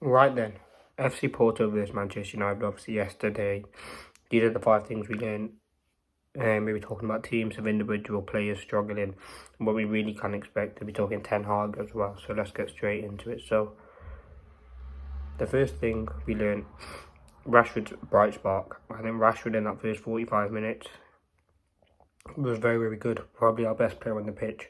Right then, FC Porto versus Manchester United, obviously yesterday. These are the 5 things we learned. We were talking about teams of individual players struggling, and what we really can expect to be talking Ten Hag as well. So let's get straight into it. So the first thing we learned, Rashford's bright spark. I think Rashford in that first 45 minutes was very, very good. Probably our best player on the pitch.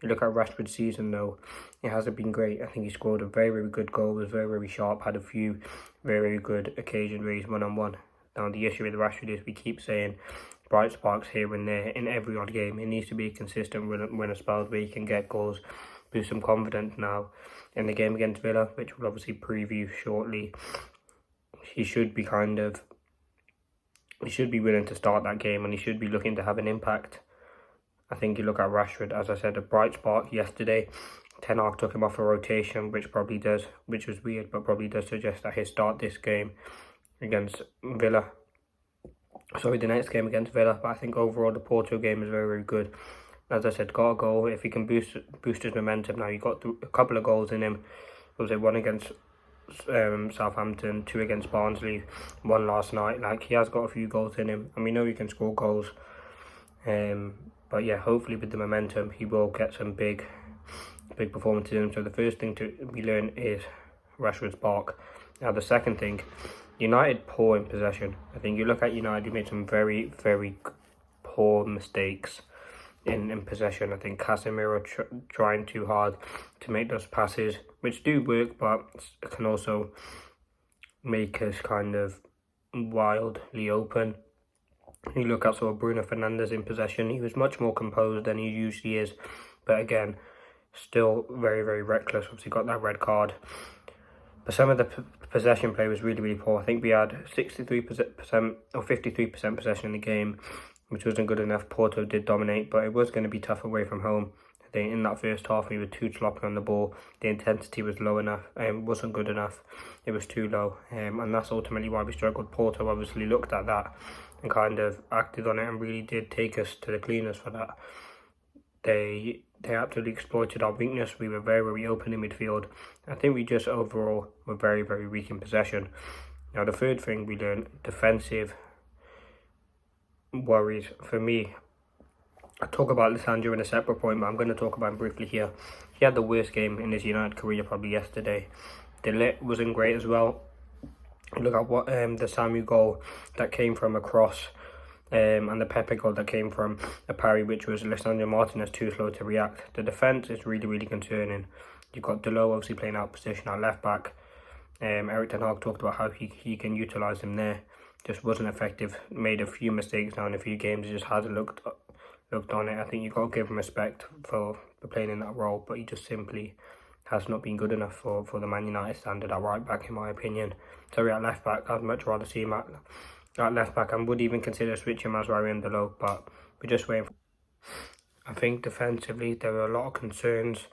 You look at Rashford's season though, it hasn't been great. I think he scored a very, very good goal, was very, very sharp, had a few very, very good occasions where he's one-on-one. Now the issue with Rashford is we keep saying bright sparks here and there in every odd game. It needs to be a consistent winner spells where he can get goals, boost some confidence now. In the game against Villa, which we'll obviously preview shortly, he should be willing to start that game, and he should be looking to have an impact. I think you look at Rashford, as I said, a bright spark yesterday. Ten Hag took him off a rotation, which was weird, but probably does suggest that he'll start this game against Villa. Sorry, the next game against Villa. But I think overall the Porto game is very, very good. As I said, got a goal. If he can boost his momentum now, he got a couple of goals in him. Was it one against Southampton, 2 against Barnsley, 1 last night? Like, he has got a few goals in him, and we know he can score goals. But yeah, hopefully with the momentum, he will get some big performances in him. So the first thing we learn is Rashford's spark. Now the second thing, United poor in possession. I think you look at United, who made some very, very poor mistakes in possession. I think Casemiro trying too hard to make those passes, which do work, but can also make us kind of wildly open. You look at sort of Bruno Fernandes in possession, he was much more composed than he usually is, but again, still very, very reckless. Obviously got that red card. But some of the possession play was really, really poor. I think we had 63% or 53% possession in the game, which wasn't good enough. Porto did dominate, but it was going to be tough away from home. I think in that first half, we were too sloppy on the ball. The intensity was low enough and wasn't good enough. It was too low, and that's ultimately why we struggled. Porto obviously looked at that and kind of acted on it and really did take us to the cleaners for that. They absolutely exploited our weakness. We were very, very open in midfield. I think we just overall were very, very weak in possession. Now the third thing we learned, defensive worries. For me, I talk about Lissandro in a separate point, but I'm going to talk about him briefly here. He had the worst game in his United career probably yesterday. De Ligt wasn't great as well. Look at what the Samu goal that came from a cross, and the Pepe goal that came from a parry, which was Lisandro Martinez too slow to react. The defence is really, really concerning. You've got Delo obviously playing out position at left back. Erik ten Hag talked about how he can utilise him there. Just wasn't effective. Made a few mistakes now in a few games. He just hasn't looked on it. I think you've got to give him respect for playing in that role, but he just simply has not been good enough for the Man United standard at right back, in my opinion. Sorry, at left back, I'd much rather see him at left back, and would even consider switching Mazraoui and Delo, but we're just waiting. I think defensively there are a lot of concerns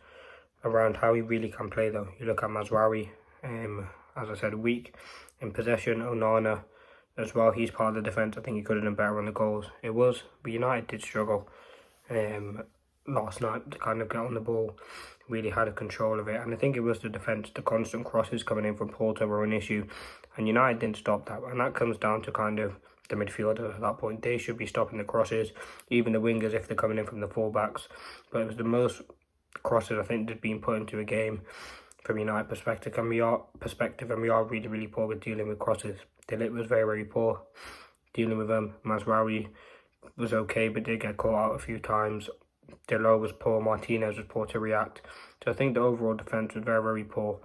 around how he really can play though. You look at Mazraoui, as I said, weak in possession. Onana as well, he's part of the defence. I think he could have done better on the goals. But United did struggle last night to kind of get on the ball, really had a control of it, and I think it was the defence. The constant crosses coming in from Porto were an issue, and United didn't stop that, and that comes down to kind of the midfielders at that point. They should be stopping the crosses, even the wingers if they're coming in from the fullbacks, but it was the most crosses I think that had been put into a game from United perspective, and we are really, really poor with dealing with crosses. De Ligt was very, very poor dealing with them. Mazraoui was okay, but did get caught out a few times. Delo was poor, Martinez was poor to react. So I think the overall defence was very, very poor.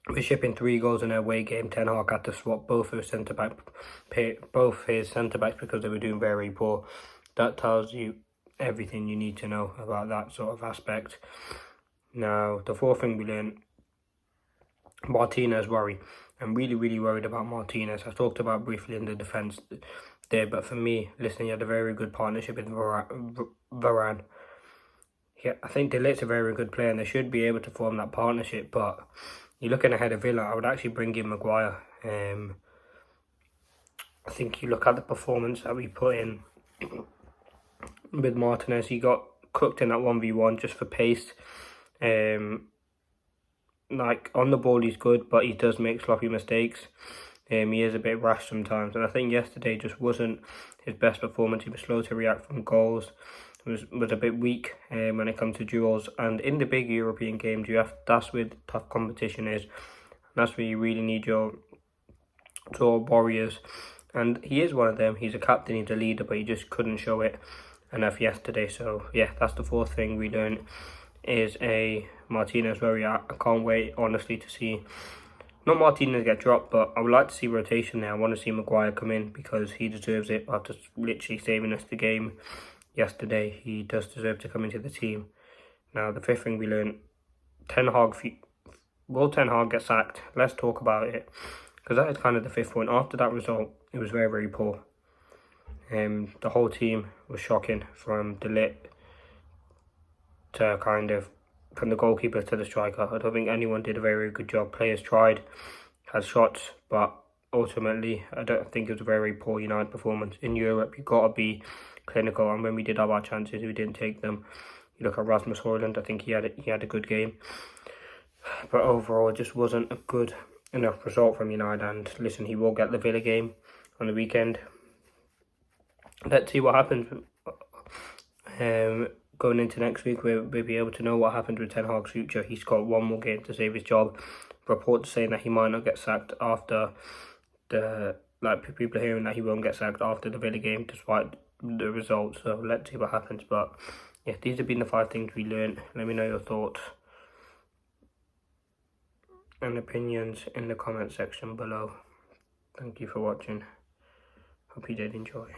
We're shipping 3 goals in an away game. Ten Hag had to swap both his centre backs because they were doing very, very poor. That tells you everything you need to know about that sort of aspect. Now, the fourth thing we learned, Martinez worry. I'm really, really worried about Martinez. I talked about briefly in the defence there, but for me, listen, he had a very good partnership with Varane. Yeah, I think De Ligt's a very good player and they should be able to form that partnership, but you're looking ahead of Villa, I would actually bring in MAGUIRE. I think you look at the performance that we put in with Martinez, he got cooked in that 1v1 just for pace. like on the ball he's good, but he does make sloppy mistakes. He is a bit rash sometimes, and I think yesterday just wasn't his best performance. He was slow to react from goals. Was a bit weak when it comes to duels, and in the big European games, that's where the tough competition is. That's where you really need your sort of warriors, and he is one of them. He's a captain, he's a leader, but he just couldn't show it enough yesterday. So yeah, that's the fourth thing we learned, is a Martinez where we are. I can't wait, honestly, to see not Martinez get dropped, but I would like to see rotation there. I want to see Maguire come in because he deserves it after literally saving us the game yesterday. He does deserve to come into the team. Now, the fifth thing we learned, will Ten Hag get sacked? Let's talk about it, because that is kind of the fifth one. After that result, it was very, very poor. The whole team was shocking, from De Ligt to from the goalkeeper to the striker. I don't think anyone did a very, very good job. Players tried, had shots, but ultimately, I don't think it was a very poor United performance. In Europe, you've got to be clinical, and when we did have our chances, we didn't take them. You look at Rasmus Højlund, I think he had a good game, but overall, it just wasn't a good enough result from United. And listen, he will get the Villa game on the weekend. Let's see what happens. Going into next week, we'll be able to know what happens with Ten Hag's future. He's got one more game to save his job. Reports saying that he might not get sacked after people are hearing that he won't get sacked after the Villa game, despite the results. So let's see what happens. But yeah, these have been the 5 things we learned. Let me know your thoughts and opinions in the comment section below. Thank you for watching. Hope you did enjoy.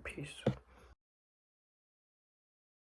Peace.